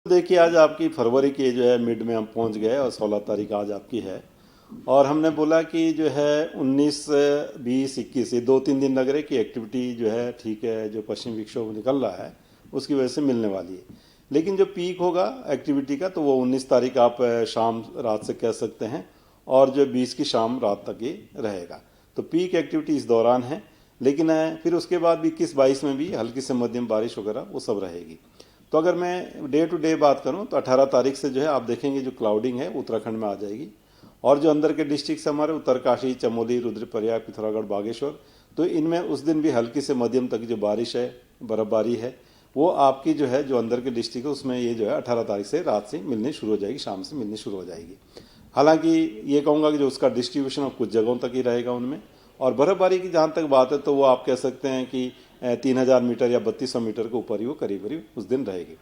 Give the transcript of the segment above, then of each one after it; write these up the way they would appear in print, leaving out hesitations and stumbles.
देखिए आज आपकी फरवरी की जो है मिड में हम पहुंच गए और 16 तारीख आज आपकी है। और हमने बोला कि जो है 19, 20, 21 ये 2-3 दिन लग रहे कि एक्टिविटी जो है ठीक है, जो पश्चिम विक्षोभ निकल रहा है उसकी वजह से मिलने वाली है। लेकिन जो पीक होगा एक्टिविटी का तो वो 19 तारीख आप शाम रात से कह सकते हैं, और जो 20 की शाम रात तक ये रहेगा। तो पीक एक्टिविटी इस दौरान है, लेकिन फिर उसके बाद भी 21-22 में भी हल्की से मध्यम बारिश वगैरह वो सब रहेगी। तो अगर मैं डे टू डे बात करूं तो 18 तारीख से जो है आप देखेंगे जो क्लाउडिंग है उत्तराखंड में आ जाएगी। और जो अंदर के डिस्ट्रिक्ट हमारे उत्तरकाशी, चमोली, रुद्रप्रयाग, पिथौरागढ़, बागेश्वर, तो इनमें उस दिन भी हल्की से मध्यम तक जो बारिश है, बर्फबारी है, वो आपकी जो है जो अंदर के डिस्ट्रिक्ट है उसमें ये जो है 18 तारीख से रात से मिलनी शुरू हो जाएगी, शाम से मिलनी शुरू हो जाएगी। हालांकि ये कहूँगा कि जो उसका डिस्ट्रीब्यूशन अब कुछ जगहों तक ही रहेगा उनमें। और बर्फबारी की जहाँ तक बात है तो वो आप कह सकते हैं कि 3000 मीटर या 3200 मीटर के ऊपर ही वो करीब करीब उस दिन रहेगी।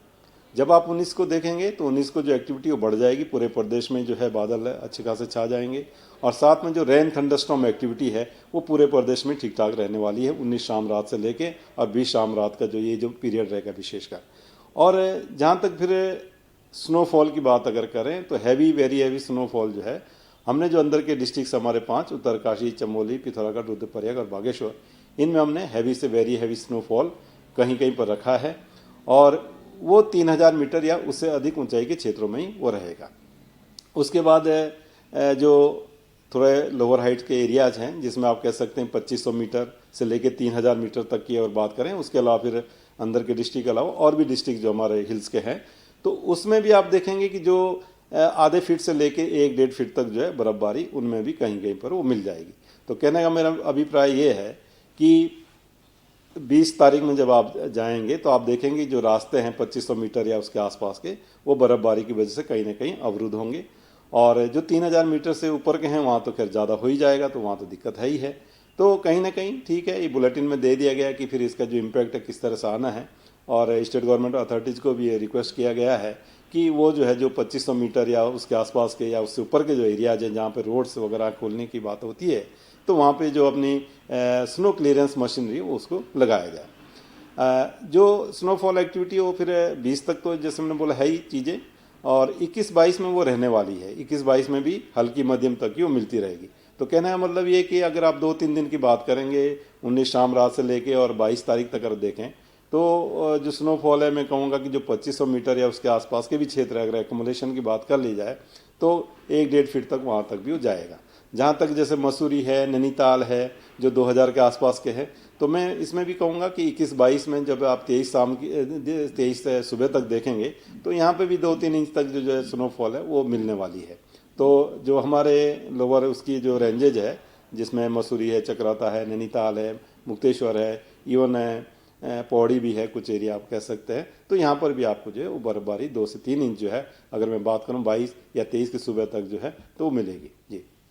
जब आप 19 को देखेंगे तो 19 को जो एक्टिविटी वो बढ़ जाएगी, पूरे प्रदेश में जो है बादल अच्छे खासे छा जाएंगे। और साथ में जो रेन थंडरस्टॉर्म एक्टिविटी है वो पूरे प्रदेश में ठीक ठाक रहने वाली है 19 शाम रात से लेके और 20 शाम रात का जो ये जो पीरियड रहेगा विशेषकर। और जहाँ तक फिर स्नोफॉल की बात अगर करें तो हैवी, वेरी हैवी स्नोफॉल जो है हमने जो अंदर के डिस्ट्रिक्ट हमारे 5 उत्तरकाशी, चमोली, पिथौरागढ़, रुद्रप्रयाग और बागेश्वर, इनमें हमने हैवी से वेरी हैवी स्नोफॉल कहीं कहीं पर रखा है। और वो 3000 मीटर या उससे अधिक ऊंचाई के क्षेत्रों में ही वो रहेगा। उसके बाद जो थोड़े लोअर हाइट के एरियाज हैं जिसमें आप कह सकते हैं 2500 मीटर से लेकर 3000 मीटर तक की अगर बात करें, उसके अलावा फिर अंदर के डिस्ट्रिक्ट के अलावा और भी डिस्ट्रिक्ट जो हमारे हिल्स के हैं, तो उसमें भी आप देखेंगे कि जो आधे फीट से लेके 1-1.5 फीट तक जो है बर्फबारी उनमें भी कहीं कहीं पर वो मिल जाएगी। तो कहने का मेरा अभिप्राय ये है कि 20 तारीख में जब आप जाएंगे तो आप देखेंगे जो रास्ते हैं 2500 मीटर या उसके आसपास के, वो बर्फबारी की वजह से कहीं ना कहीं अवरुद्ध होंगे। और जो 3000 मीटर से ऊपर के हैं वहाँ तो खैर ज़्यादा हो ही जाएगा, तो वहाँ तो दिक्कत है ही है। तो कहीं ना कहीं ठीक है, ये बुलेटिन में दे दिया गया कि फिर इसका जो इम्पैक्ट है किस तरह से आना है। और स्टेट गवर्नमेंट अथॉरिटीज़ को भी ये रिक्वेस्ट किया गया है कि वो जो है जो 2500 मीटर या उसके आसपास के या उससे ऊपर के जो एरियाज हैं जहाँ पर रोड्स वगैरह खोलने की बात होती है, तो वहाँ पे जो अपनी स्नो क्लियरेंस मशीनरी वो उसको लगाया जाए। जो स्नोफॉल एक्टिविटी है वो फिर 20 तक तो जैसे मैंने बोला है ही चीज़ें, और 21-22 में वो रहने वाली है। 21-22 में भी हल्की मध्यम तक की वो मिलती रहेगी। तो कहने का मतलब ये कि अगर आप 2-3 दिन की बात करेंगे 19 शाम रात से लेके और 22 तारीख तक अगर देखें तो जो स्नोफॉल है मैं कहूँगा कि जो 2500 मीटर या उसके आसपास के भी क्षेत्र है, अगर एक्यूमुलेशन की बात कर ली जाए तो 1-1.5 फीट तक वहाँ तक भी वो जाएगा। जहाँ तक जैसे मसूरी है, नैनीताल है जो 2000 के आसपास के हैं, तो मैं इसमें भी कहूँगा कि 21-22 में जब आप 23 से सुबह तक देखेंगे तो यहाँ पे भी 2-3 इंच तक जो है स्नोफॉल है वो मिलने वाली है। तो जो हमारे लोअर उसकी जो रेंजेज है जिसमें मसूरी है, चक्राता है, नैनीताल है, मुक्तेश्वर है, इवन पौड़ी भी है, कुछ एरिया आप कह सकते हैं, तो यहाँ पर भी आपको जो है वो बर्फबारी 2 से 3 इंच जो है अगर मैं बात करूँ 22 या 23 की सुबह तक जो है तो वो मिलेगी जी।